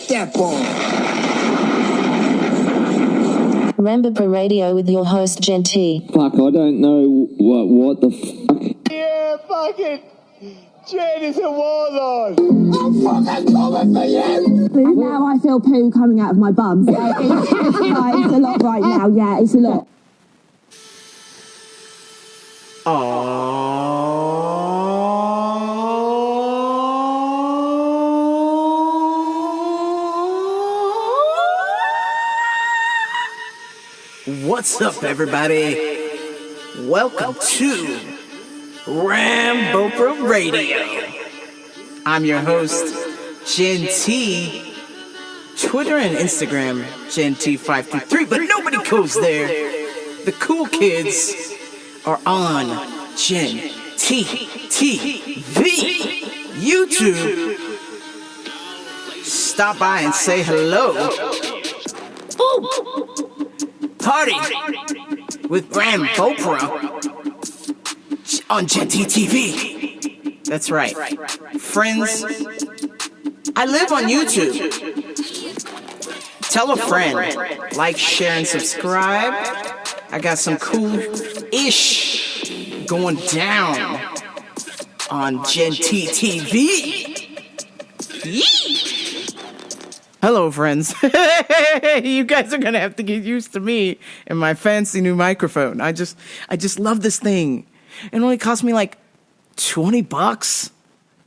that ball. Remember Radio with your host Gennie. Fuck, I don't know what the fuck. Yeah, fucking Gennie's a warlord. I'm fucking coming for you. Now I feel poo coming out of my bum. So it's a lot right now. Yeah, it's a lot. What's up, everybody? Welcome to Rambo Radio. I'm your host, Gennie. Twitter and Instagram, Gennie523, but nobody goes there. The cool kids are on Gennie TV. YouTube. Stop by and say hello. Ooh. Party with Rambo on Gennie TV. That's right. Friends, I live on YouTube. Tell a friend. Like, share, and subscribe. I got some cool-ish going down on Gennie TV. Yee! Hello, friends. You guys are going to have to get used to me and my fancy new microphone. I just love this thing. It only cost me like $20.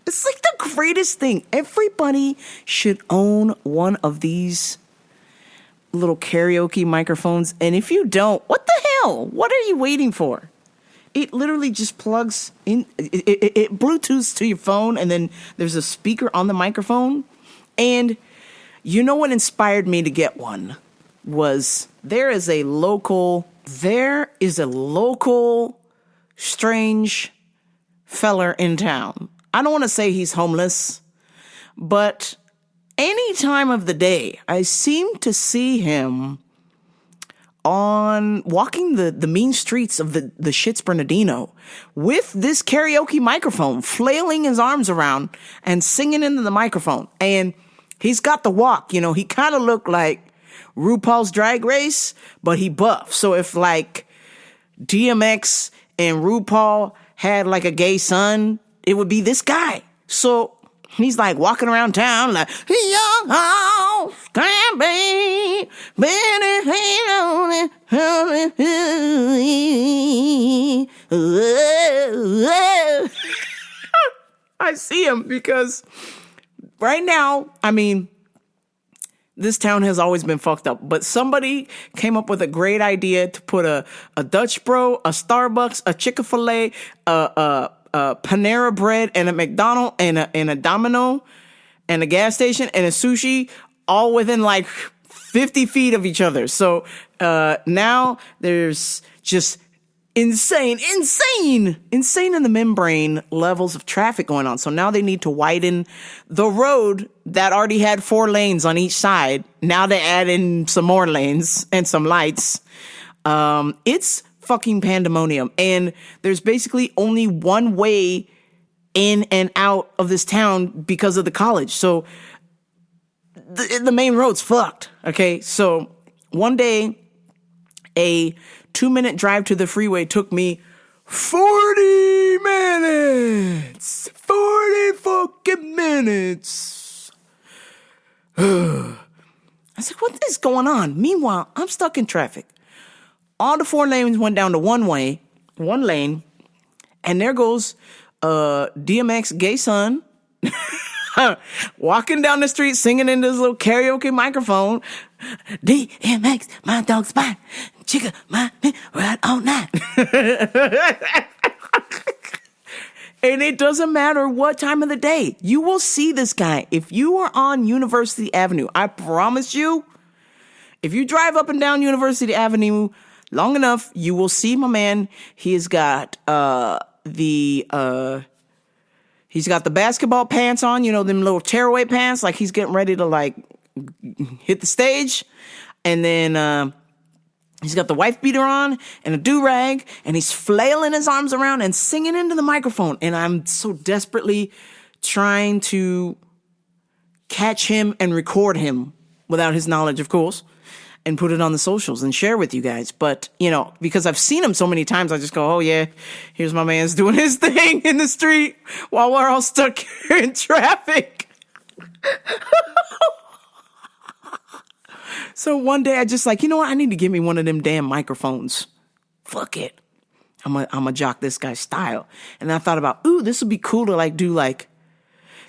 It's like the greatest thing. Everybody should own one of these little karaoke microphones. And if you don't, what the hell? What are you waiting for? It literally just plugs in. It Bluetooths to your phone, and then there's a speaker on the microphone. And you know what inspired me to get one was there is a local strange feller in town. I don't want to say he's homeless, but any time of the day, I seem to see him walking the mean streets of the Shits Bernardino with this karaoke microphone, flailing his arms around and singing into the microphone. And he's got the walk, you know, he kind of looked like RuPaul's Drag Race, but he buff. So if like DMX and RuPaul had like a gay son, it would be this guy. So he's like walking around town like, young house can be, I see him because right now, I mean, this town has always been fucked up, but somebody came up with a great idea to put a Dutch Bro, a Starbucks, a Chick-fil-A, a Panera Bread, and a McDonald's, and a Domino, and a gas station, and a sushi, all within like 50 feet of each other. So now there's just insane in the membrane levels of traffic going on. So now they need to widen the road that already had 4 lanes on each side. Now they add in some more lanes and some lights. It's fucking pandemonium. And there's basically only one way in and out of this town because of the college. So the main road's fucked. Okay. So one day, a 2-minute drive to the freeway took me 40 minutes. 40 fucking minutes. I was like, what is going on? Meanwhile, I'm stuck in traffic. All the 4 lanes went down to one lane, and there goes DMX gay son walking down the street singing in this little karaoke microphone. DMX, my dog spot, chicka, my right all night. And it doesn't matter what time of the day. You will see this guy. If you are on University Avenue, I promise you, if you drive up and down University Avenue long enough, you will see my man. He's got he's got the basketball pants on, you know, them little tearaway pants, like he's getting ready to like hit the stage. And then he's got the wife beater on and a do-rag, and he's flailing his arms around and singing into the microphone. And I'm so desperately trying to catch him and record him without his knowledge, of course, and put it on the socials and share with you guys. But, because I've seen him so many times, I just go, oh yeah, here's my man's doing his thing in the street while we're all stuck here in traffic. So one day I just like, you know what? I need to get me one of them damn microphones. Fuck it. I'm gonna jock this guy's style. And then I thought about, ooh, this would be cool to do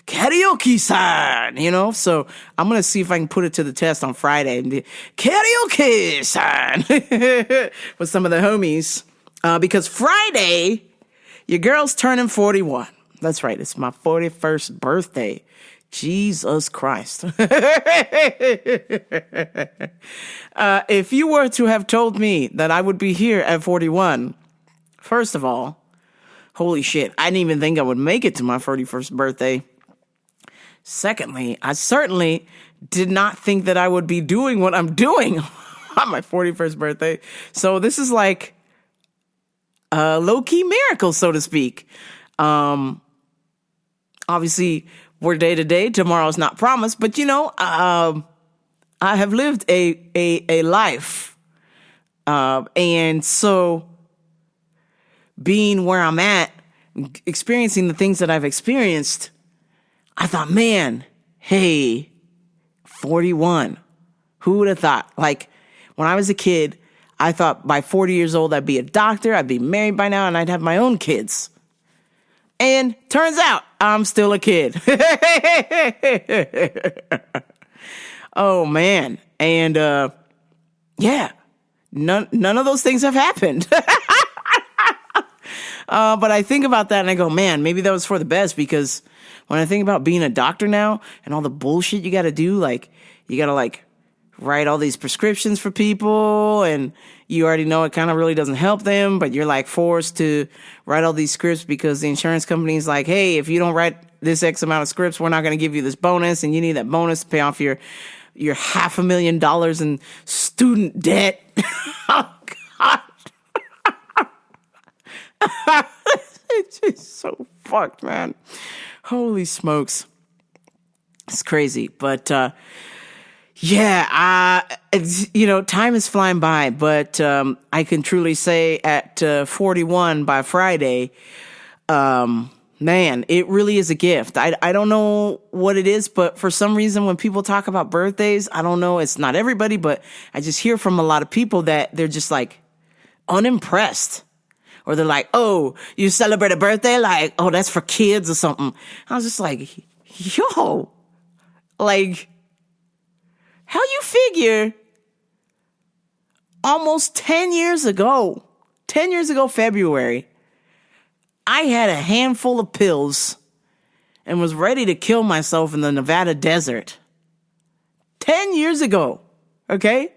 karaoke sign, So I'm going to see if I can put it to the test on Friday and do karaoke sign with some of the homies. Because Friday, your girl's turning 41. That's right. It's my 41st birthday. Jesus Christ. If you were to have told me that I would be here at 41, first of all, holy shit, I didn't even think I would make it to my 41st birthday. Secondly, I certainly did not think that I would be doing what I'm doing on my 41st birthday. So this is like a low-key miracle, so to speak. Obviously, we're day to day. Tomorrow's not promised. But, I have lived a life. And so being where I'm at, experiencing the things that I've experienced, I thought, man, hey, 41. Who would have thought? Like, when I was a kid, I thought by 40 years old, I'd be a doctor, I'd be married by now, and I'd have my own kids. And turns out, I'm still a kid. Oh, man. And, yeah, none of those things have happened. But I think about that and I go, man, maybe that was for the best, because when I think about being a doctor now and all the bullshit you got to do, like you got to write all these prescriptions for people, and you already know it kind of really doesn't help them, but you're forced to write all these scripts because the insurance company is like, hey, if you don't write this X amount of scripts, we're not going to give you this bonus, and you need that bonus to pay off your $500,000 in student debt. Oh, God. It's just so fucked, man. Holy smokes. It's crazy. But, time is flying by, but, I can truly say at 41 by Friday, man, it really is a gift. I don't know what it is, but for some reason, when people talk about birthdays, I don't know. It's not everybody, but I just hear from a lot of people that they're just unimpressed. Or they're like, oh, you celebrate a birthday? Oh, that's for kids or something. I was just like, yo, how you figure almost 10 years ago, February, I had a handful of pills and was ready to kill myself in the Nevada desert. 10 years ago, okay?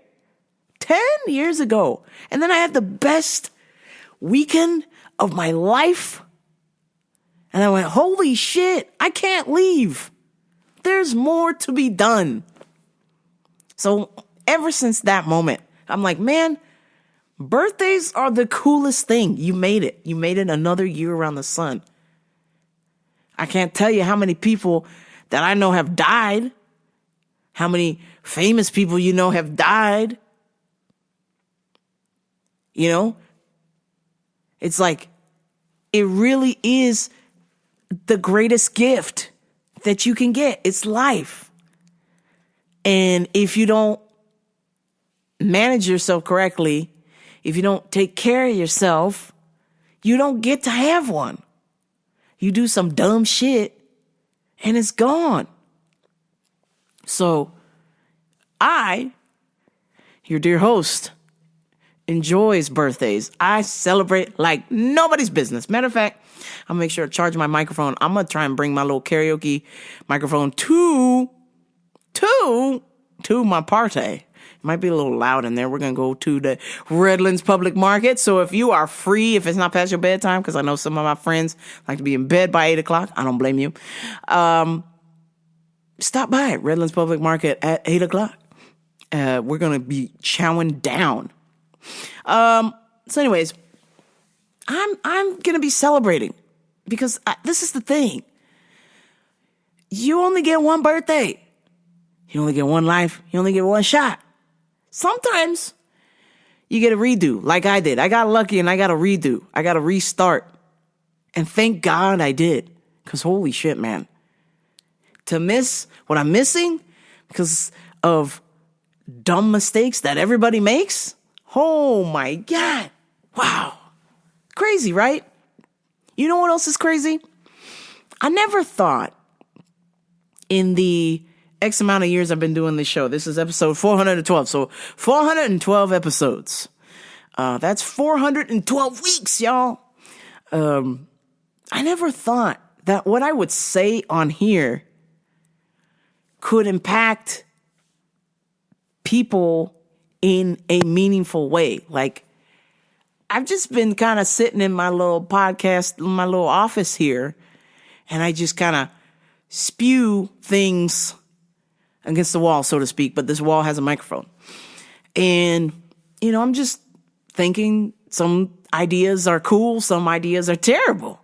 10 years ago. And then I had the best weekend of my life. And I went, holy shit, I can't leave. There's more to be done. So ever since that moment, I'm like, man, birthdays are the coolest thing. You made it. You made it another year around the sun. I can't tell you how many people that I know have died. How many famous people have died. It's it really is the greatest gift that you can get. It's life. And if you don't manage yourself correctly, if you don't take care of yourself, you don't get to have one. You do some dumb shit and it's gone. So I, your dear host, enjoys birthdays. I celebrate like nobody's business. Matter of fact, I'll make sure to charge my microphone. I'm going to try and bring my little karaoke microphone to my party. It might be a little loud in there. We're going to go to the Redlands Public Market. So if you are free, if it's not past your bedtime, because I know some of my friends like to be in bed by 8 o'clock. I don't blame you. Stop by Redlands Public Market at 8 o'clock. We're going to be chowing down. So anyways, I'm going to be celebrating because this is the thing. You only get one birthday. You only get one life. You only get one shot. Sometimes you get a redo like I did. I got lucky and I got a redo. I got a restart. And thank God I did. Because holy shit, man. To miss what I'm missing because of dumb mistakes that everybody makes. Oh my God. Wow. Crazy, right? You know what else is crazy? I never thought in the X amount of years I've been doing this show. This is episode 412. So 412 episodes. That's 412 weeks, y'all. I never thought that what I would say on here could impact people in a meaningful way. Like, I've just been kind of sitting in my little podcast, my little office here, and I just kind of spew things against the wall, so to speak, but this wall has a microphone. And, you know, I'm just thinking some ideas are cool, some ideas are terrible.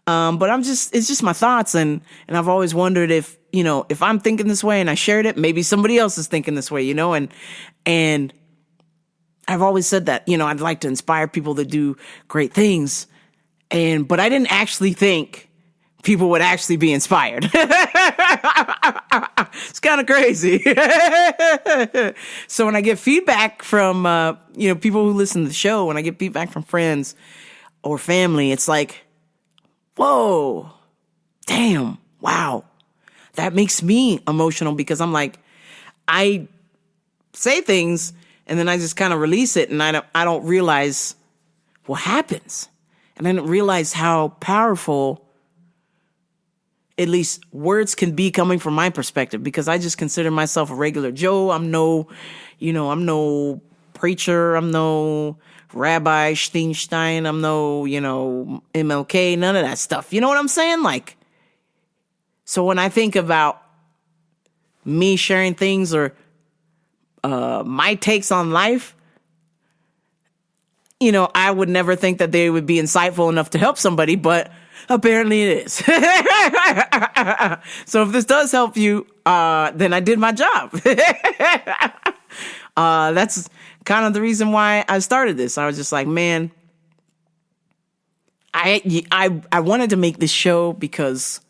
But it's just my thoughts, and I've always wondered if, you know, if I'm thinking this way and I shared it, maybe somebody else is thinking this way, you know, and I've always said that, you know, I'd like to inspire people to do great things. But I didn't actually think people would actually be inspired. It's kind of crazy. So when I get feedback from, you know, people who listen to the show, when I get feedback from friends or family, it's like, whoa, damn, wow. That makes me emotional because I'm like, I say things and then I just kind of release it and I don't realize what happens. And I didn't realize how powerful at least words can be coming from my perspective, because I just consider myself a regular Joe. I'm no preacher. I'm no Rabbi Steinstein. I'm no, MLK, none of that stuff. You know what I'm saying? Like, so when I think about me sharing things or my takes on life, I would never think that they would be insightful enough to help somebody, but apparently it is. So if this does help you, then I did my job. That's kind of the reason why I started this. I was just like, man, I wanted to make this show because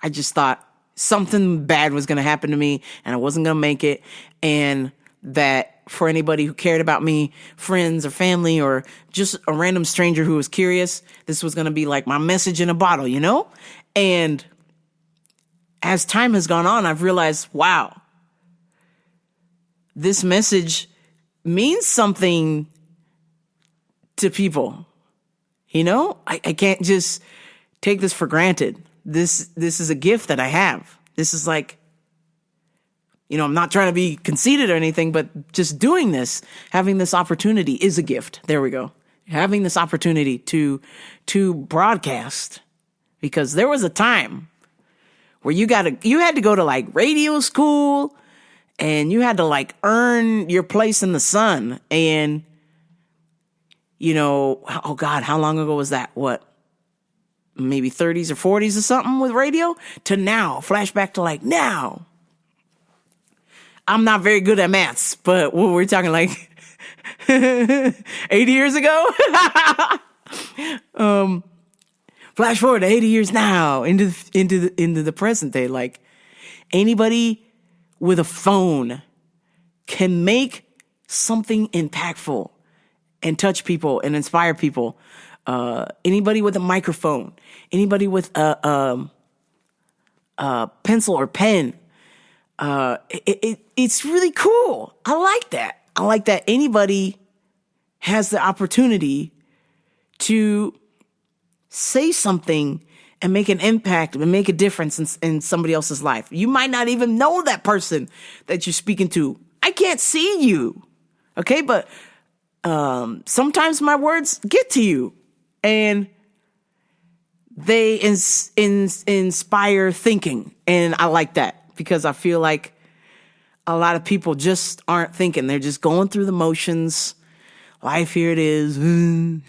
I just thought something bad was going to happen to me and I wasn't going to make it. And that for anybody who cared about me, friends or family or just a random stranger who was curious, this was going to be like my message in a bottle, And as time has gone on, I've realized, wow, this message means something to people. I can't just take this for granted. This is a gift that I have. This is like, I'm not trying to be conceited or anything, but just doing this, having this opportunity is a gift. There we go. Having this opportunity to broadcast, because there was a time where you had to go to like radio school and you had to like earn your place in the sun. And, oh God, how long ago was that? What? Maybe 30s or 40s or something with radio to now, flashback to like now. I'm not very good at maths, but what we're talking like 80 years ago. Flash forward to 80 years now into the present day. Like anybody with a phone can make something impactful and touch people and inspire people. Anybody with a microphone, anybody with a pencil or pen. It's really cool. I like that. I like that anybody has the opportunity to say something and make an impact and make a difference in somebody else's life. You might not even know that person that you're speaking to. I can't see you. Okay. But, sometimes my words get to you and they inspire thinking. And I like that. Because I feel like a lot of people just aren't thinking. They're just going through the motions. Life, here it is. Me,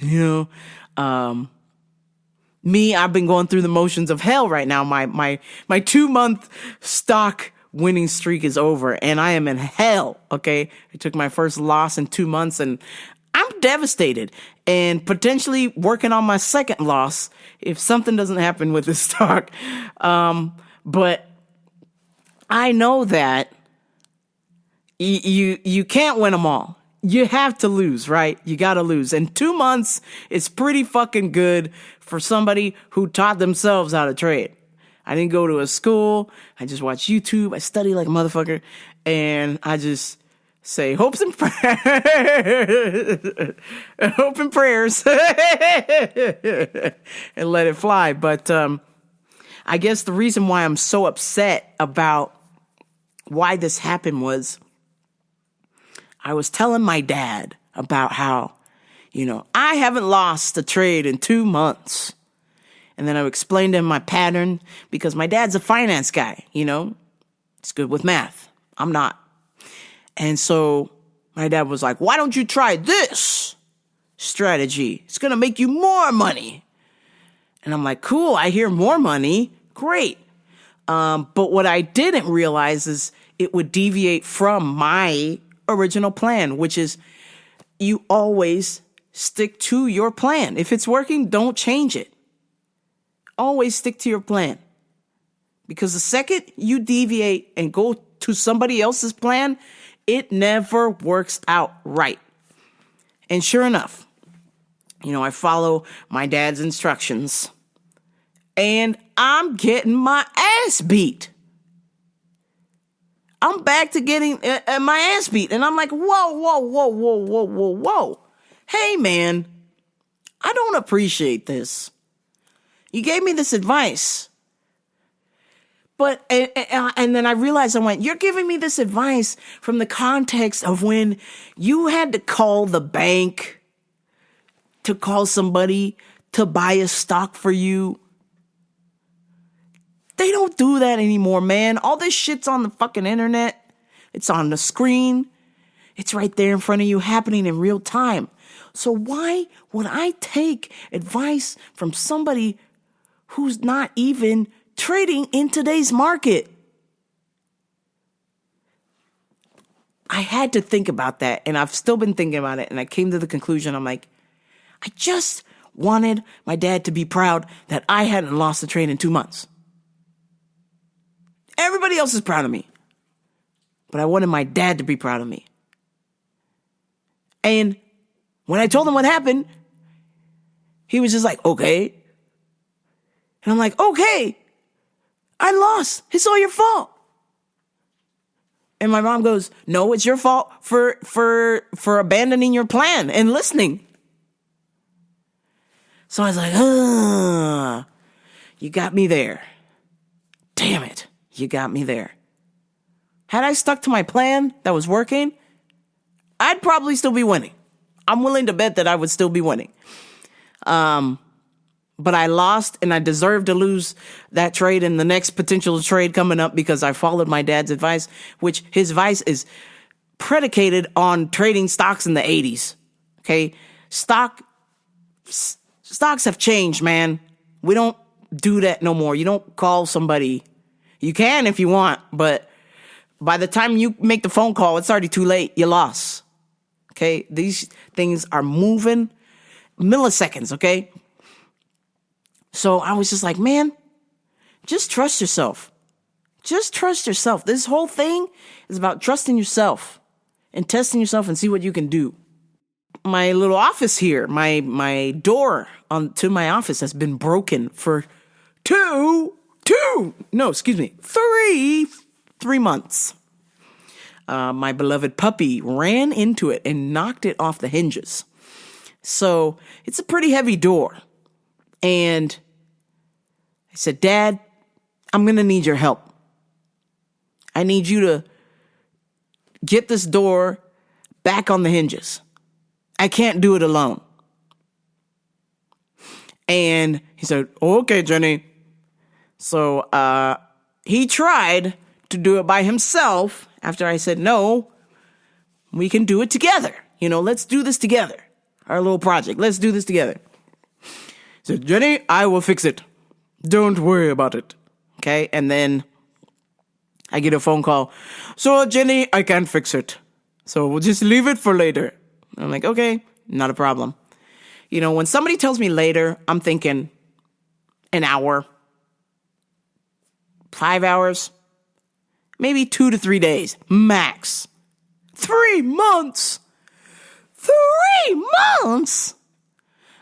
I've been going through the motions of hell right now. My 2-month stock winning streak is over and I am in hell. Okay. I took my first loss in 2 months and I'm devastated and potentially working on my second loss if something doesn't happen with this stock. But I know that you can't win them all. You have to lose, right? You got to lose. And 2 months is pretty fucking good for somebody who taught themselves how to trade. I didn't go to a school. I just watch YouTube. I study like a motherfucker. And I just say hopes and prayers. Hope and prayers. And let it fly. But I guess the reason why I'm so upset about why this happened was I was telling my dad about how, I haven't lost a trade in 2 months. And then I explained to him my pattern because my dad's a finance guy, He's good with math. I'm not. And so my dad was like, why don't you try this strategy? It's going to make you more money. And I'm like, cool, I hear more money. Great. But what I didn't realize is it would deviate from my original plan, which is you always stick to your plan. If it's working, don't change it. Always stick to your plan. Because the second you deviate and go to somebody else's plan, it never works out right. And sure enough, I follow my dad's instructions and I'm getting my ass beat. I'm back to getting my ass beat. And I'm like, whoa. Hey, man, I don't appreciate this. You gave me this advice. But, and then I realized you're giving me this advice from the context of when you had to call the bank to call somebody to buy a stock for you. They don't do that anymore, man. All this shit's on the fucking internet. It's on the screen. It's right there in front of you happening in real time. So why would I take advice from somebody who's not even trading in today's market? I had to think about that, and I've still been thinking about it, and I came to the conclusion, I'm like, I just wanted my dad to be proud that I hadn't lost a trade in 2 months. Everybody else is proud of me, but I wanted my dad to be proud of me. And when I told him what happened, he was just like, okay. And I'm like, okay, I lost. It's all your fault. And my mom goes, no, it's your fault for abandoning your plan and listening. So I was like, you got me there. Damn it. You got me there. Had I stuck to my plan that was working, I'd probably still be winning. I'm willing to bet that I would still be winning. But I lost, and I deserve to lose that trade and the next potential trade coming up because I followed my dad's advice, which his advice is predicated on trading stocks in the 80s. Okay? Stocks have changed, man. We don't do that no more. You don't call somebody. You can if you want, but by the time you make the phone call, it's already too late. You lost. Okay? These things are moving milliseconds, okay? So I was just like, man, just trust yourself. Just trust yourself. This whole thing is about trusting yourself and testing yourself and see what you can do. My little office here, my door to my office has been broken for three months. My beloved puppy ran into it and knocked it off the hinges. So it's a pretty heavy door. And I said, Dad, I'm going to need your help. I need you to get this door back on the hinges. I can't do it alone. And he said, okay, Gennie. So he tried to do it by himself after I said, no, we can do it together. Let's do this together. Our little project. Let's do this together. He said, Gennie, I will fix it. Don't worry about it. Okay. And then I get a phone call. So, Gennie, I can't fix it. So we'll just leave it for later. I'm like, okay, not a problem. You know, when somebody tells me later, I'm thinking an hour, 5 hours, maybe 2 to 3 days, max. 3 months. 3 months?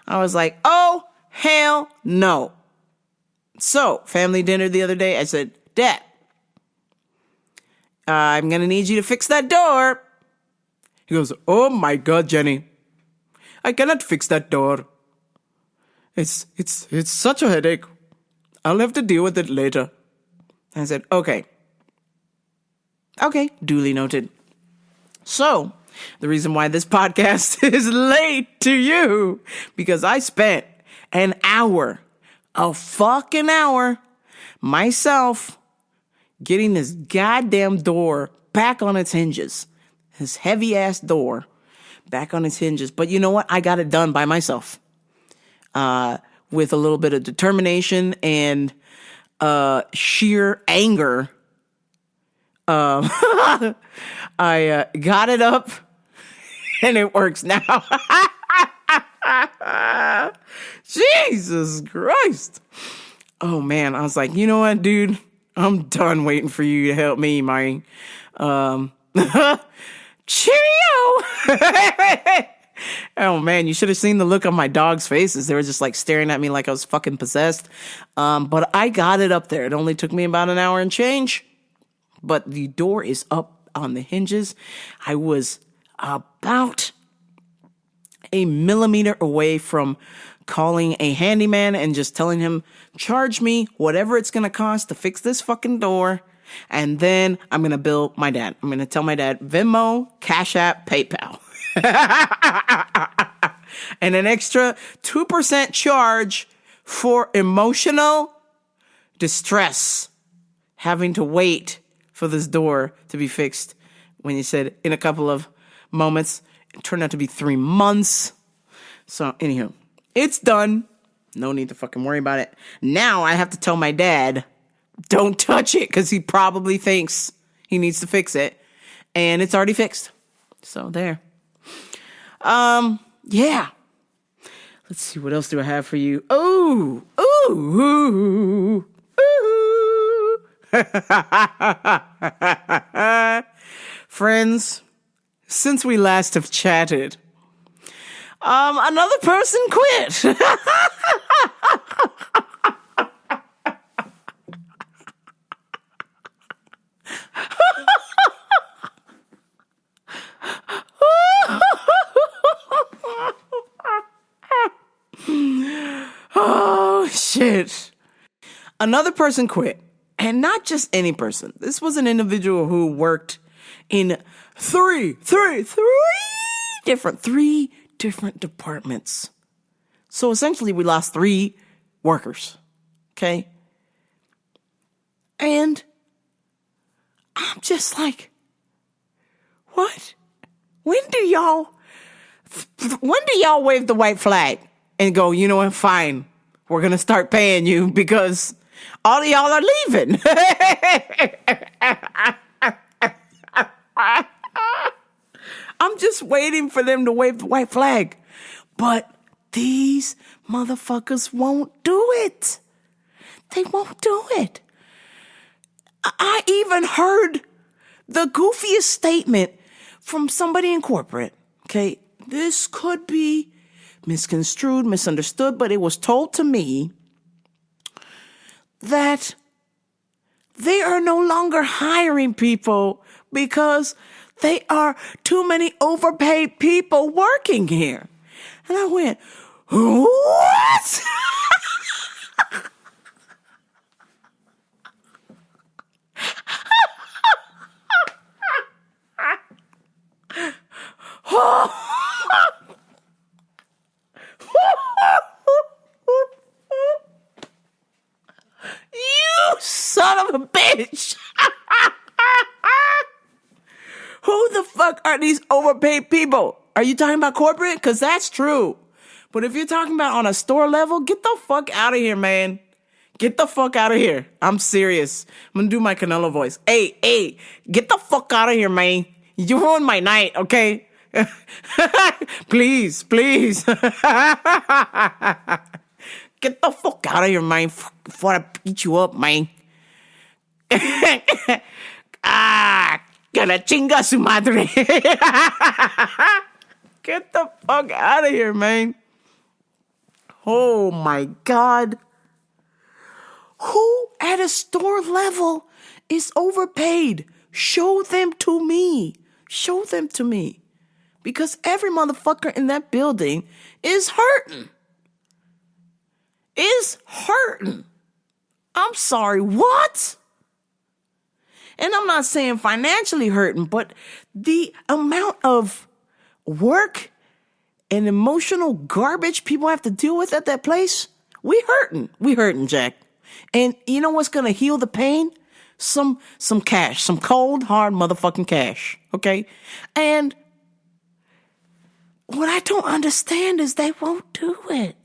I was like, oh, hell no. So, family dinner the other day, I said, Dad, I'm going to need you to fix that door. He goes, oh my God, Gennie, I cannot fix that door. It's such a headache. I'll have to deal with it later. I said, okay. Okay, duly noted. So, the reason why this podcast is late to you, because I spent an hour, a fucking hour, myself, getting this goddamn door back on its hinges. This heavy-ass door back on its hinges. But you know what? I got it done by myself. With a little bit of determination and sheer anger. I got it up and it works now. Jesus Christ. Oh man, I was like, you know what, dude? I'm done waiting for you to help me, man. Cheerio! Oh man, you should have seen the look on my dog's faces. They were just like staring at me like I was fucking possessed. But I got it up there. It only took me about an hour and change. But the door is up on the hinges. I was about a millimeter away from calling a handyman and just telling him, charge me whatever it's going to cost to fix this fucking door. And then I'm going to bill my dad. I'm going to tell my dad, Venmo, Cash App, PayPal. And an extra 2% charge for emotional distress. Having to wait for this door to be fixed. When you said in a couple of moments, it turned out to be 3 months. So anywho, it's done. No need to fucking worry about it. Now I have to tell my dad, don't touch it, because he probably thinks he needs to fix it. And it's already fixed. So there. Yeah. Let's see, what else do I have for you? Ooh. Friends, since we last have chatted, another person quit. Oh, shit. Another person quit. And not just any person. This was an individual who worked in three different departments. So essentially we lost 3 workers. Okay? And I'm just like, what? When do y'all wave the white flag and go, you know what, fine, we're going to start paying you because all of y'all are leaving. I'm just waiting for them to wave the white flag. But these motherfuckers won't do it. They won't do it. I even heard the goofiest statement from somebody in corporate. Okay, this could be misconstrued, misunderstood, but it was told to me that they are no longer hiring people because they are too many overpaid people working here. And I went, what? You son of a bitch. Who the fuck are these overpaid people? Are you talking about corporate? Because that's true. But if you're talking about on a store level, get the fuck out of here, man. Get the fuck out of here. I'm serious. I'm gonna do my Canelo voice. Hey, get the fuck out of here, man. You ruined my night, okay? Please. Get the fuck out of here, man, before I beat you up, man. Gonna chinga su madre. Get the fuck out of here, man. Oh, my God. Who at a store level is overpaid? Show them to me. Because every motherfucker in that building is hurting. I'm sorry, what? And I'm not saying financially hurting, but the amount of work and emotional garbage people have to deal with at that place, we hurting, Jack. And you know what's going to heal the pain? Some cash, some cold, hard motherfucking cash, okay? And what I don't understand is they won't do it.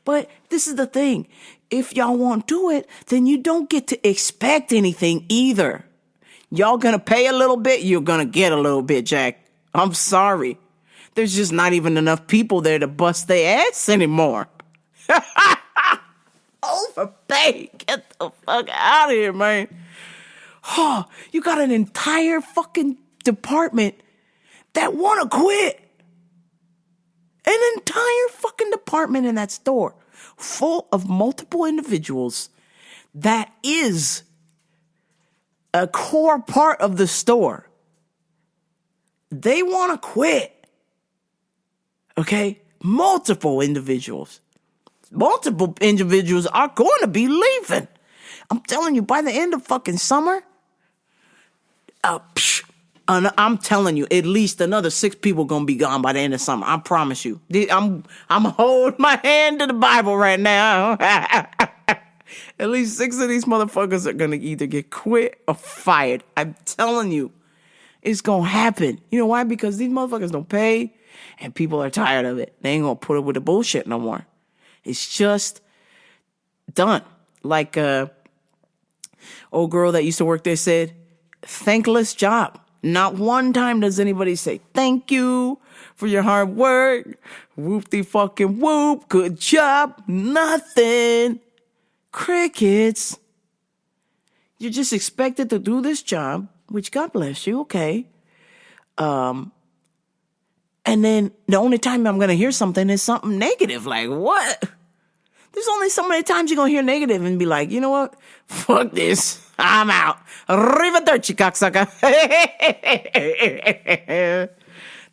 But this is the thing. If y'all won't do it, then you don't get to expect anything either. Y'all gonna pay a little bit, you're gonna get a little bit, Jack. I'm sorry. There's just not even enough people there to bust their ass anymore. Overpay. Get the fuck out of here, man. Oh, you got an entire fucking department that wanna quit. An entire fucking department in that store full of multiple individuals that is a core part of the store. They want to quit. Okay? Multiple individuals are going to be leaving. I'm telling you, by the end of fucking summer, I'm telling you, at least another 6 people gonna be gone by the end of summer. I promise you. I'm holding my hand to the Bible right now. At least 6 of these motherfuckers are gonna either get quit or fired. I'm telling you, it's gonna happen. You know why? Because these motherfuckers don't pay, and people are tired of it. They ain't gonna put up with the bullshit no more. It's just done. Like old girl that used to work there said, thankless job. Not one time does anybody say, thank you for your hard work. Whoop-de-fucking whoop. Good job. Nothing. Crickets. You're just expected to do this job, which God bless you, okay. And then the only time I'm going to hear something is something negative. Like, what? There's only so many times you're going to hear negative and be like, you know what? Fuck this. I'm out. Arrivederci, cocksucker.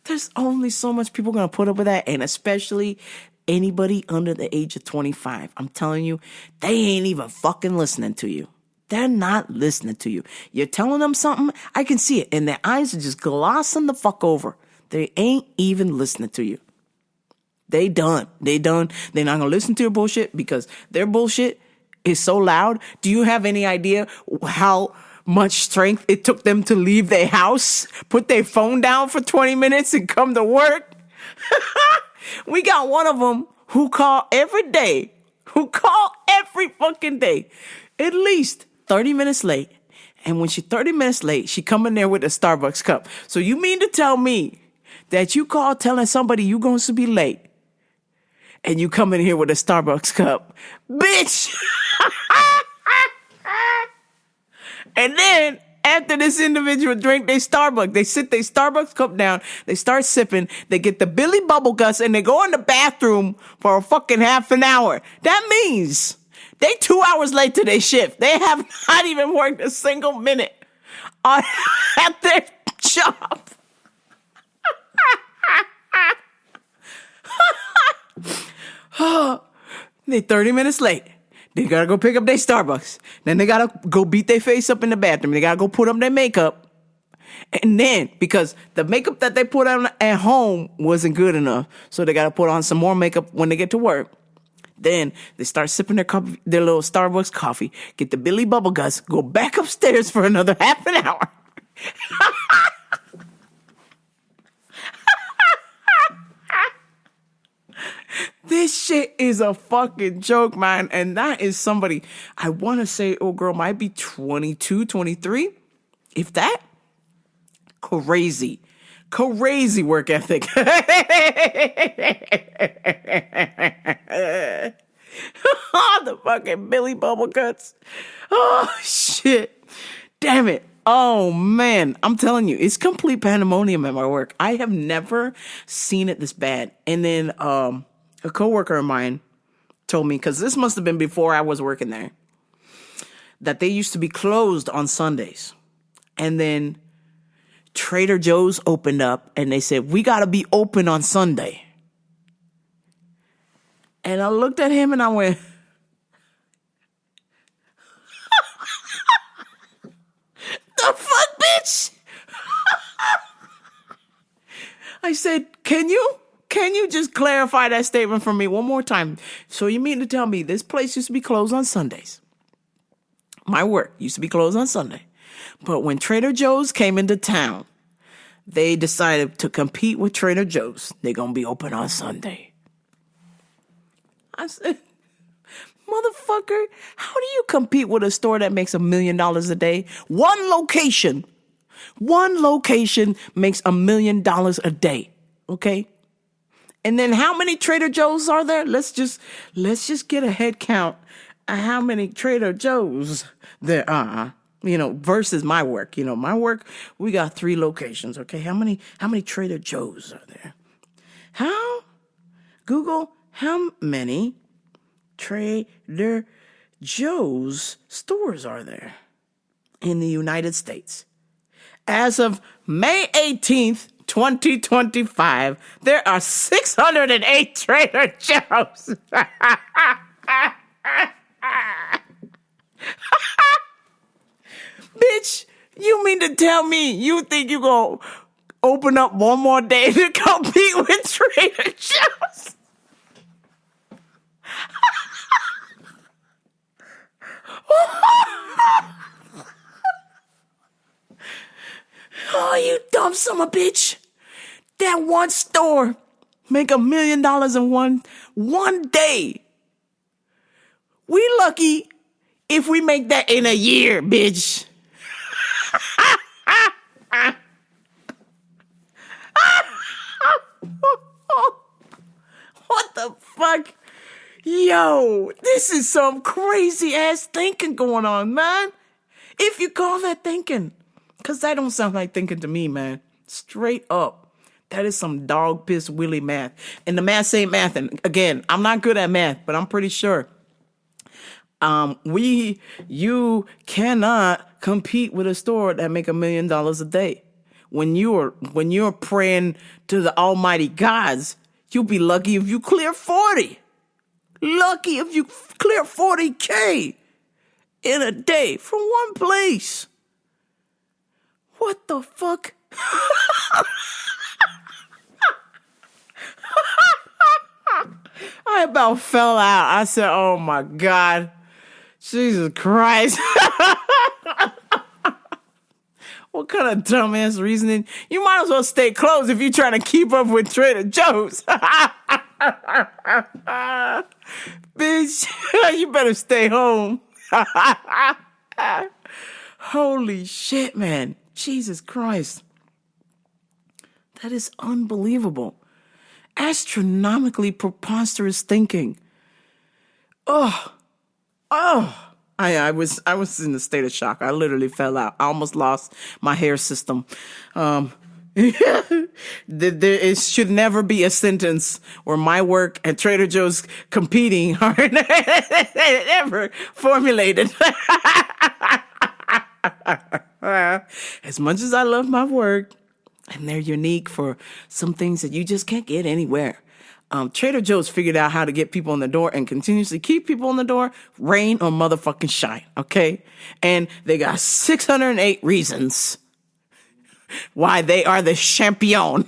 There's only so much people going to put up with that, and especially anybody under the age of 25. I'm telling you, they ain't even fucking listening to you. They're not listening to you. You're telling them something, I can see it, and their eyes are just glossing the fuck over. They ain't even listening to you. They done. They're not going to listen to your bullshit because their bullshit is so loud. Do you have any idea how much strength it took them to leave their house, put their phone down for 20 minutes and come to work? We got one of them who call every fucking day, at least 30 minutes late. And when she's 30 minutes late, she come in there with a Starbucks cup. So you mean to tell me that you call telling somebody you going to be late and you come in here with a Starbucks cup? Bitch! And then after this individual drink they Starbucks, they sit their Starbucks cup down, they start sipping, they get the Billy Bubble Guts, and they go in the bathroom for a fucking half an hour. That means they 2 hours late to their shift. They have not even worked a single minute at their job. They 30 minutes late. They gotta go pick up their Starbucks. Then they gotta go beat their face up in the bathroom. They gotta go put up their makeup. And then, because the makeup that they put on at home wasn't good enough, so they gotta put on some more makeup when they get to work. Then they start sipping their little Starbucks coffee, get the Billy Bubble Guts, go back upstairs for another half an hour. This shit is a fucking joke, man. And that is somebody, I want to say, oh, girl, might be 22, 23. If that. Crazy work ethic. The fucking Billy Bubble Guts. Oh, shit. Damn it. Oh, man. I'm telling you, it's complete pandemonium at my work. I have never seen it this bad. And then a coworker of mine told me, because this must have been before I was working there, that they used to be closed on Sundays. And then Trader Joe's opened up and they said, we got to be open on Sunday. And I looked at him and I went, the fuck, bitch? I said, can you just clarify that statement for me one more time? So you mean to tell me this place used to be closed on Sundays? My work used to be closed on Sunday. But when Trader Joe's came into town, they decided to compete with Trader Joe's. They're going to be open on Sunday. I said, motherfucker, how do you compete with a store that makes $1 million a day? One location makes $1 million a day. Okay. And then how many Trader Joe's are there? Let's just get a head count of how many Trader Joe's there are, versus my work. My work, we got 3 locations. Okay. How many Trader Joe's are there? Google, how many Trader Joe's stores are there in the United States? As of May 18th, 2025, there are 608 Trader Joe's. Bitch, you mean to tell me you think you gonna open up one more day to compete with Trader Joe's? Oh, you dumb son of a bitch. That one store make $1 million in one day. We lucky if we make that in a year, bitch. What the fuck? Yo, this is some crazy ass thinking going on, man. If you call that thinking. Because that don't sound like thinking to me, man. Straight up. That is some dog piss willy math. And the math ain't math. And again, I'm not good at math, but I'm pretty sure. You cannot compete with a store that make $1 million a day. When you're praying to the almighty gods, you'll be lucky if you clear 40. Lucky if you clear 40K in a day from one place. What the fuck? I about fell out. I said, oh my God. Jesus Christ. What kind of dumbass reasoning? You might as well stay closed if you're trying to keep up with Trader Joe's. Bitch, you better stay home. Holy shit, man. Jesus Christ. That is unbelievable. Astronomically preposterous thinking. I was in a state of shock. I literally fell out. I almost lost my hair system. It should never be a sentence where my work and Trader Joe's competing are ever formulated. As much as I love my work, and they're unique for some things that you just can't get anywhere. Trader Joe's figured out how to get people in the door and continuously keep people in the door, rain or motherfucking shine, okay? And they got 608 reasons why they are the champion.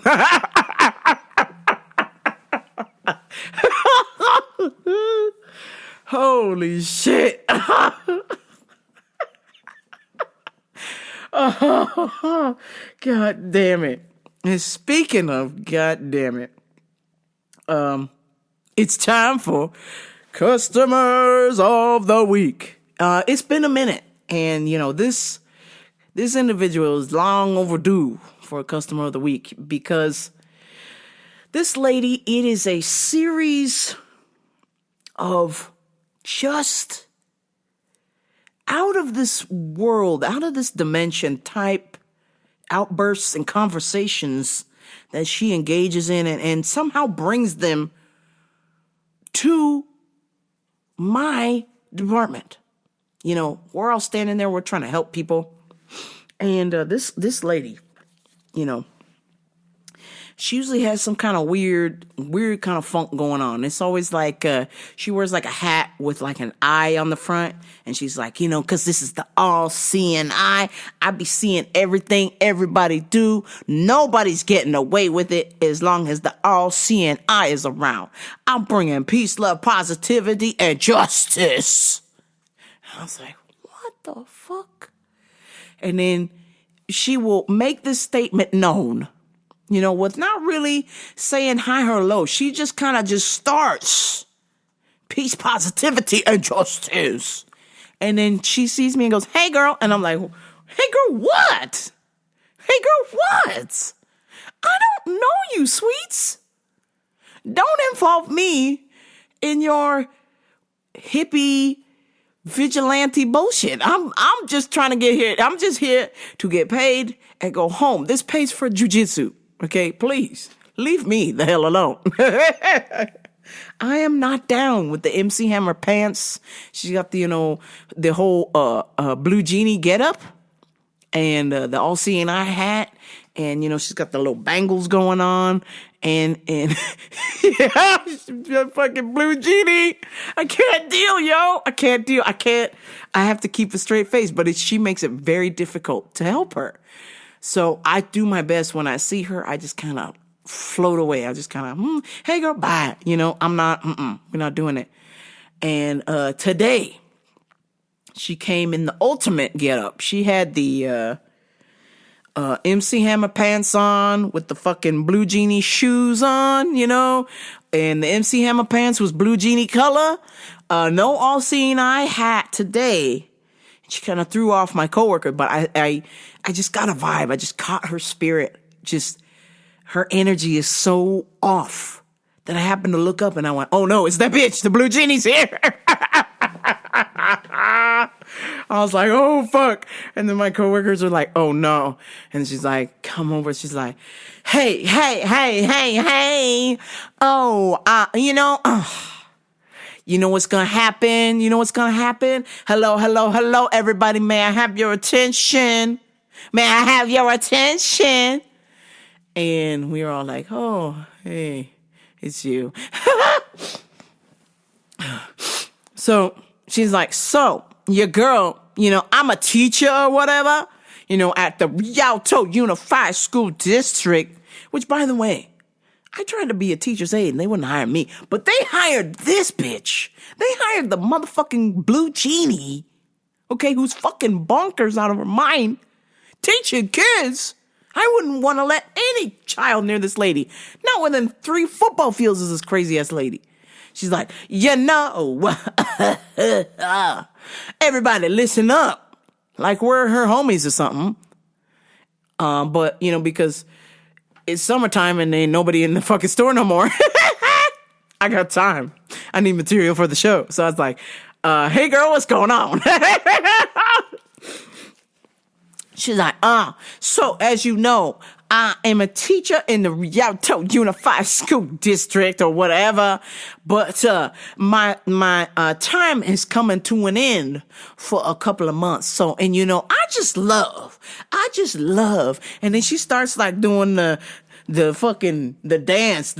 Holy shit. Oh, God damn it. And speaking of God damn it, It's time for Customers of the Week. It's been a minute, and this individual is long overdue for a Customer of the Week because this lady, it is a series of just out of this world, out of this dimension type outbursts and conversations that she engages in and somehow brings them to my department. We're all standing there, we're trying to help people. And this lady, she usually has some kind of weird kind of funk going on. It's always like she wears like a hat with like an eye on the front. And she's like, because this is the all-seeing eye. I be seeing everything everybody do. Nobody's getting away with it as long as the all-seeing eye is around. I'm bringing peace, love, positivity, and justice. I was like, what the fuck? And then she will make this statement known. With not really saying hi or low. She just kind of just starts peace, positivity, and justice. And then she sees me and goes, hey, girl. And I'm like, hey, girl, what? Hey, girl, what? I don't know you, sweets. Don't involve me in your hippie vigilante bullshit. I'm just trying to get here. I'm just here to get paid and go home. This pays for jujitsu. Okay, please leave me the hell alone. I am not down with the MC Hammer pants. She's got the whole blue Gennie getup and the all-seeing eye hat, and she's got the little bangles going on, and yeah, fucking blue Gennie. I can't deal, yo. I can't deal. I have to keep a straight face, but she makes it very difficult to help her. So I do my best when I see her. I just kind of float away. I just kind of, hey girl, bye. I'm not, we're not doing it. And today, she came in the ultimate getup. She had the MC Hammer pants on with the fucking blue Gennie shoes on, and the MC Hammer pants was blue Gennie color. No all-seeing eye hat today. She kind of threw off my coworker, but I just got a vibe. I just caught her spirit. Just her energy is so off that I happened to look up and I went, oh no, it's that bitch. The blue Gennie's here. I was like, oh fuck. And then my coworkers are like, oh no. And she's like, come over. She's like, hey. Oh, you know what's going to happen? Hello, everybody. May I have your attention? And we were all like, oh, hey, it's you. So she's like, so your girl, I'm a teacher or whatever, at the Rialto Unified School District, which, by the way, I tried to be a teacher's aide and they wouldn't hire me, but they hired this bitch. They hired the motherfucking blue Gennie, okay, who's fucking bonkers out of her mind, teaching kids. I wouldn't want to let any child near this lady. Not within 3 football fields is this crazy ass lady. She's like, everybody listen up. Like we're her homies or something. But, because it's summertime and ain't nobody in the fucking store no more. I got time. I need material for the show. So I was like, hey girl, what's going on? She's like, so as you know, I am a teacher in the Rialto Unified School District or whatever, but my time is coming to an end for a couple of months. So, and I just love, and then she starts like doing the dance.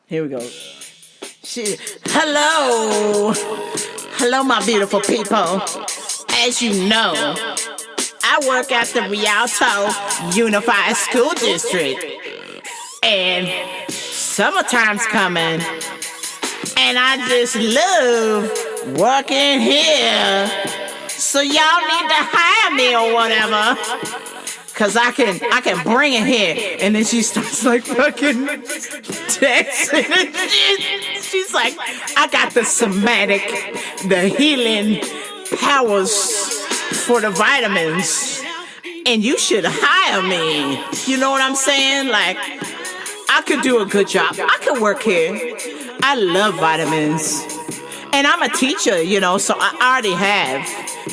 Here we go. Hello, my beautiful people. As you know, I work at the Rialto Unified School District, and summertime's coming, and I just love working here. So y'all need to hire me or whatever, cause I can bring it here. And then she starts like fucking dancing and shit. She's like, I got the somatic, the healing powers for the vitamins, and you should hire me. You know what I'm saying? Like, I could do a good job. I could work here. I love vitamins. And I'm a teacher, you know, so I already have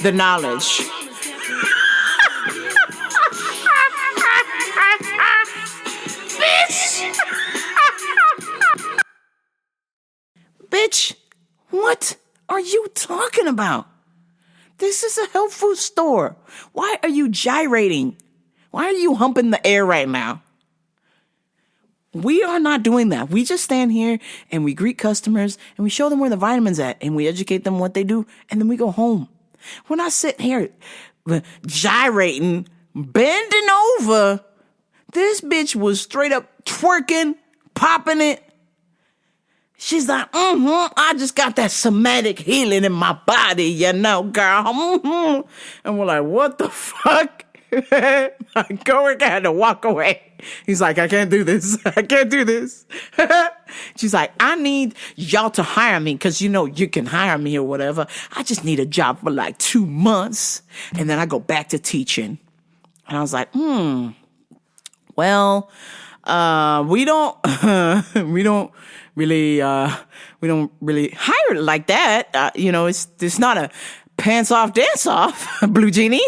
the knowledge. Bitch, what are you talking about? This is a health food store. Why are you gyrating? Why are you humping the air right now? We are not doing that. We just stand here and we greet customers and we show them where the vitamins at and we educate them what they do and then we go home. We're not sitting here gyrating, bending over. This bitch was straight up twerking, popping it. She's like, I just got that somatic healing in my body, you know, girl. And we're like, what the fuck? My coworker had to walk away. He's like, I can't do this. I can't do this. She's like, I need y'all to hire me because, you know, you can hire me or whatever. I just need a job for like 2 months. And then I go back to teaching. And I was like, well, we don't really hire it like that. You know, it's not a pants off, dance off, Blue Gennie.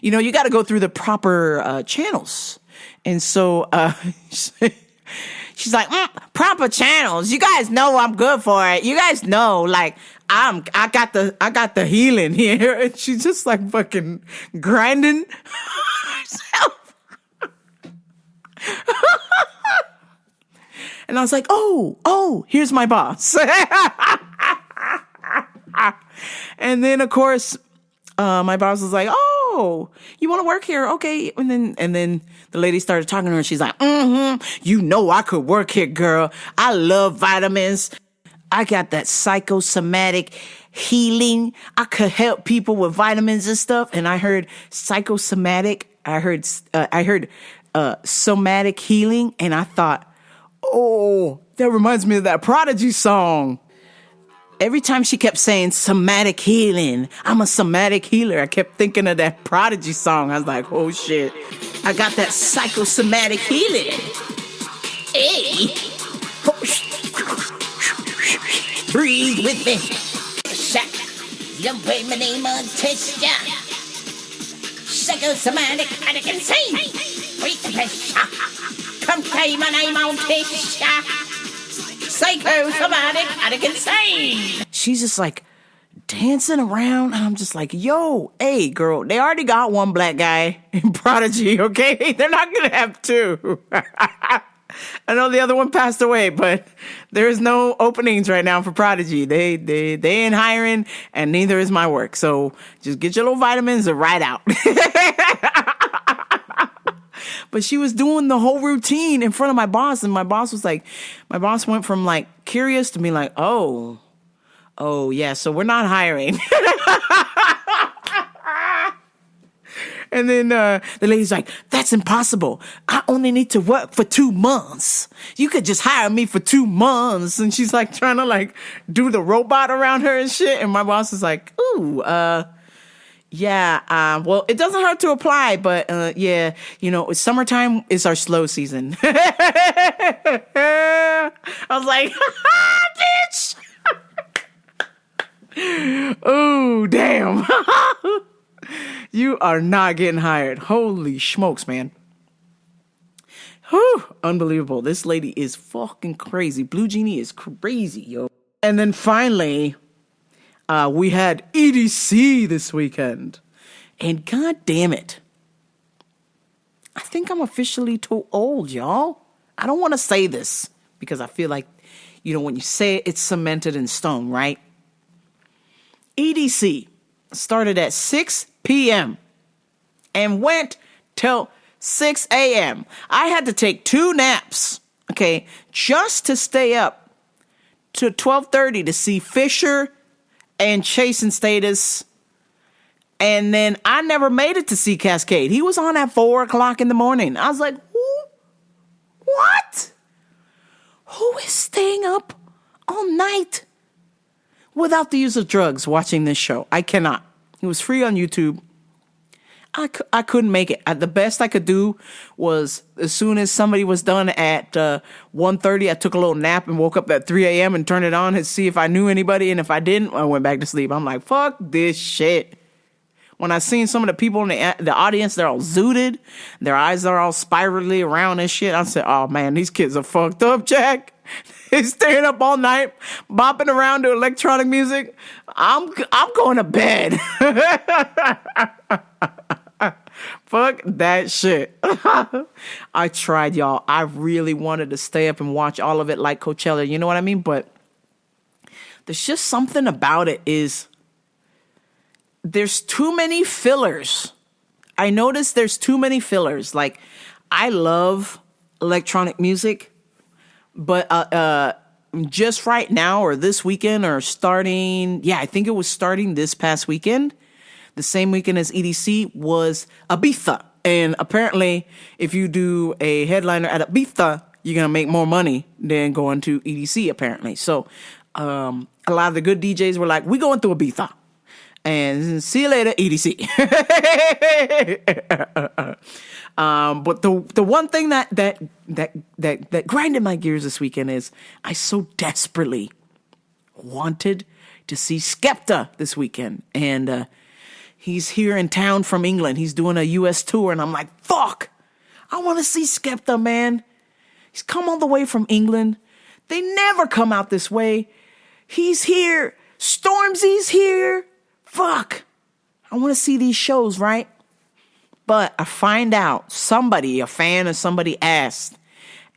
You know, you got to go through the proper channels. And so she's like, proper channels. You guys know I'm good for it. You guys know, like, I got the healing here. And she's just like fucking grinding herself. And I was like, oh, here's my boss. And then, of course, my boss was like, oh, you want to work here? Okay. And then the lady started talking to her and she's like, you know I could work here, girl. I love vitamins. I got that psychosomatic healing. I could help people with vitamins and stuff. And I heard psychosomatic. I heard somatic healing. And I thought, oh, that reminds me of that Prodigy song. Every time she kept saying somatic healing, I'm a somatic healer, I kept thinking of that Prodigy song. I was like, oh shit, I got that psychosomatic healing. Hey, breathe with me. Jump in my name on test ya. Psychosomatic, I can say. Breathe the pressure. Come say my name on test ya. Psychosomatic, I can say. She's just like dancing around, and I'm just like, yo, hey, girl, they already got one black guy in Prodigy, okay? They're not gonna have two. I know the other one passed away, but there's no openings right now for Prodigy. They ain't hiring, and neither is my work. So just get your little vitamins and ride out. But she was doing the whole routine in front of my boss, and my boss went from like curious to me like, oh yeah, so we're not hiring. And then the lady's like, that's impossible. I only need to work for 2 months. You could just hire me for 2 months. And she's like trying to like do the robot around her and shit. And my boss is like, ooh, yeah, well, it doesn't hurt to apply, but yeah, you know, summertime is our slow season. I was like, bitch. Oh, damn. You are not getting hired. Holy smokes, man. Whew, unbelievable. This lady is fucking crazy. Blue Gennie is crazy, yo. And then finally, we had EDC this weekend. And god damn it, I think I'm officially too old, y'all. I don't want to say this because I feel like, you know, when you say it, it's cemented in stone, right? EDC started at 6 p.m. and went till 6 a.m. I had to take 2 naps, okay, just to stay up to 12:30 to see Fisher and Chase and Status. And then I never made it to see Cascade. He was on at 4 o'clock in the morning. I was like, who? What? staying up all night without the use of drugs watching this show. I cannot. It was free on YouTube. I couldn't make it. The best I could do was as soon as somebody was done at 1:30, I took a little nap and woke up at 3 a.m. and turned it on to see if I knew anybody. And if I didn't, I went back to sleep. I'm like, fuck this shit. When I seen some of the people in the audience, they're all zooted. Their eyes are all spirally around and shit. I said, oh, man, these kids are fucked up, Jack. They're staying up all night, bopping around to electronic music. I'm going to bed. Fuck that shit. I tried, y'all. I really wanted to stay up and watch all of it like Coachella. You know what I mean? But there's just something about it is there's too many fillers. I noticed there's too many fillers. Like, I love electronic music, but just right now or this weekend or starting, I think it was starting this past weekend, the same weekend as EDC was Ibiza. And apparently, if you do a headliner at Ibiza, you're going to make more money than going to EDC, apparently. So a lot of the good DJs were like, we going to Ibiza. And see you later, EDC. But the one thing that grinded my gears this weekend is I so desperately wanted to see Skepta this weekend. And he's here in town from England. He's doing a U.S. tour. And I'm like, fuck, I want to see Skepta, man. He's come all the way from England. They never come out this way. He's here. Stormzy's here. Fuck. I want to see these shows, right? But I find out somebody, a fan or somebody asked,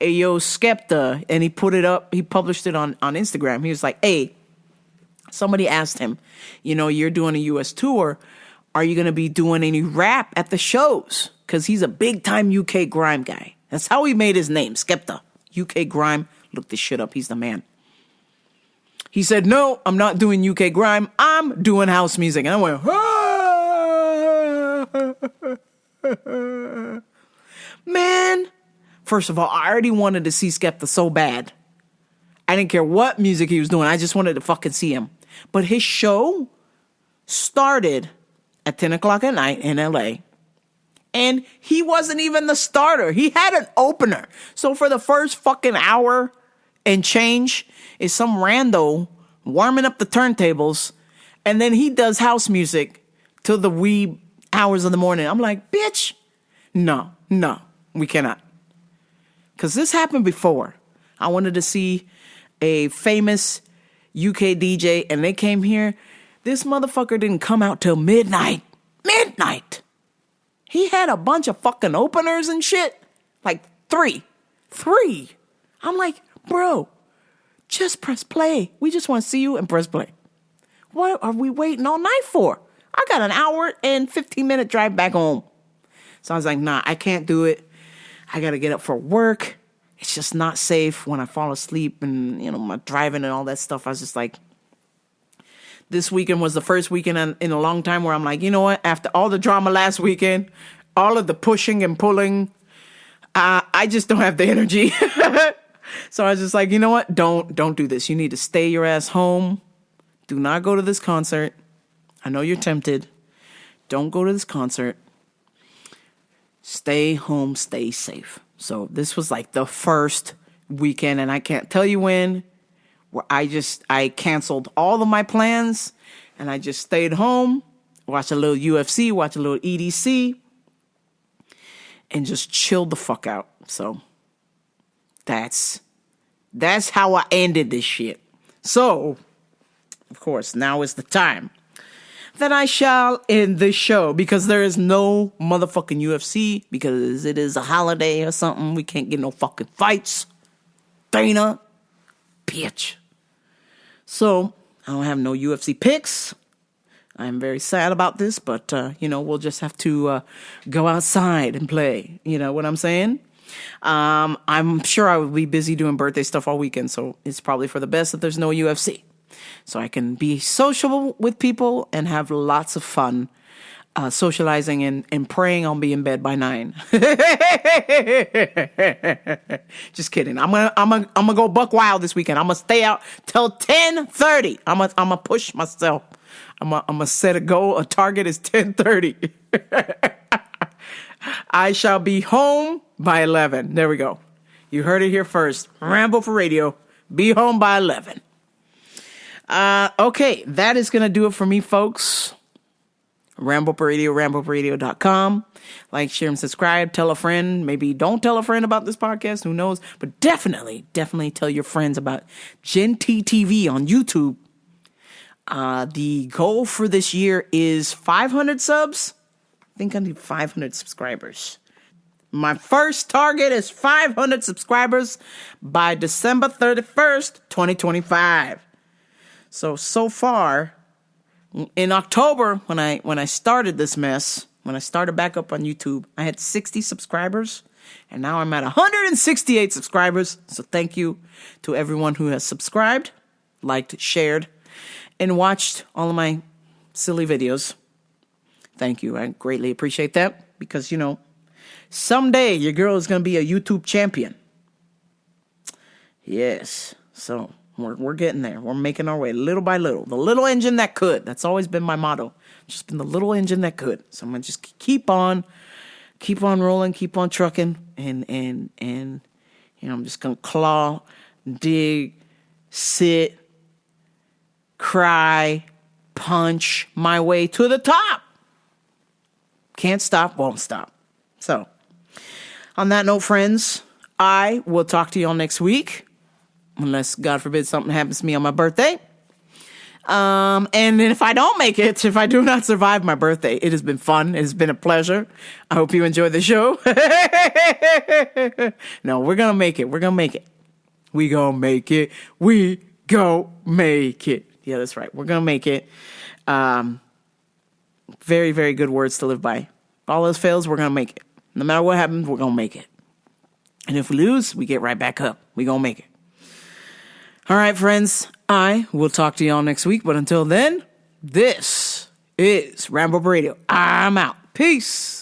hey, yo, Skepta, and he put it up, he published it on Instagram. He was like, hey, somebody asked him, you know, you're doing a U.S. tour. Are you going to be doing any rap at the shows? Because he's a big-time UK grime guy. That's how he made his name, Skepta. UK grime. Look this shit up. He's the man. He said, no, I'm not doing UK grime. I'm doing house music. And I went, ah! Man. First of all, I already wanted to see Skepta so bad. I didn't care what music he was doing. I just wanted to fucking see him. But his show started at 10 o'clock at night in LA. And he wasn't even the starter. He had an opener. So for the first fucking hour and change is some rando warming up the turntables. And then he does house music till the wee hours of the morning. I'm like, bitch, no, we cannot. Because this happened before. I wanted to see a famous UK DJ and they came here. This motherfucker didn't come out till midnight. Midnight. He had a bunch of fucking openers and shit. Like three. I'm like, bro, just press play. We just want to see you and press play. What are we waiting all night for? I got an hour and 15-minute drive back home. So I was like, nah, I can't do it. I got to get up for work. It's just not safe when I fall asleep and, you know, my driving and all that stuff. I was just like, this weekend was the first weekend in a long time where I'm like, you know what? After all the drama last weekend, all of the pushing and pulling, I just don't have the energy. So I was just like, you know what? Don't do this. You need to stay your ass home. Do not go to this concert. I know you're tempted. Don't go to this concert. Stay home, stay safe. So this was like the first weekend, and I can't tell you when, where I canceled all of my plans, and I just stayed home, watched a little UFC, watched a little EDC, and just chilled the fuck out. So that's how I ended this shit. So, of course, now is the time that I shall end this show, because there is no motherfucking UFC, because it is a holiday or something. We can't get no fucking fights. Dana, bitch. So, I don't have no UFC picks. I'm very sad about this, but, we'll just have to go outside and play. You know what I'm saying? I'm sure I will be busy doing birthday stuff all weekend, so it's probably for the best that there's no UFC. So I can be sociable with people and have lots of fun socializing and praying I'll be in bed by 9. Just kidding. I'm gonna go buck wild this weekend. I'm gonna stay out till 10:30. I'm gonna push myself. I'm gonna set a goal. A target is 10:30. I shall be home by 11. There we go. You heard it here first. Ramble for Radio. Be home by 11. Okay, that is gonna do it for me, folks. Ramble for Radio, rambleforradio.com. Like, share, and subscribe. Tell a friend. Maybe don't tell a friend about this podcast. Who knows? But definitely tell your friends about Gennie TV on YouTube. The goal for this year is 500 subs. I think I need 500 subscribers. My first target is 500 subscribers by December 31st, 2025. So far, in October, when I started this mess, when I started back up on YouTube, I had 60 subscribers, and now I'm at 168 subscribers. So thank you to everyone who has subscribed, liked, shared, and watched all of my silly videos. Thank you. I greatly appreciate that because, someday your girl is going to be a YouTube champion. Yes. So we're getting there. We're making our way little by little. The little engine that could. That's always been my motto. Just been the little engine that could. So I'm going to just keep on rolling, keep on trucking. And I'm just going to claw, dig, sit, cry, punch my way to the top. Can't stop, won't stop. So, on that note, friends, I will talk to y'all next week. Unless, God forbid, something happens to me on my birthday. And then if I don't make it, if I do not survive my birthday, it has been fun. It has been a pleasure. I hope you enjoyed the show. No, we're going to make it. We're going to make it. We going to make it. We go make it. Yeah, that's right. We're going to make it. Very, very good words to live by. If all else fails, we're going to make it. No matter what happens, we're going to make it. And if we lose, we get right back up. We going to make it. All right, friends, I will talk to y'all next week. But until then, this is Ramble Radio. I'm out. Peace.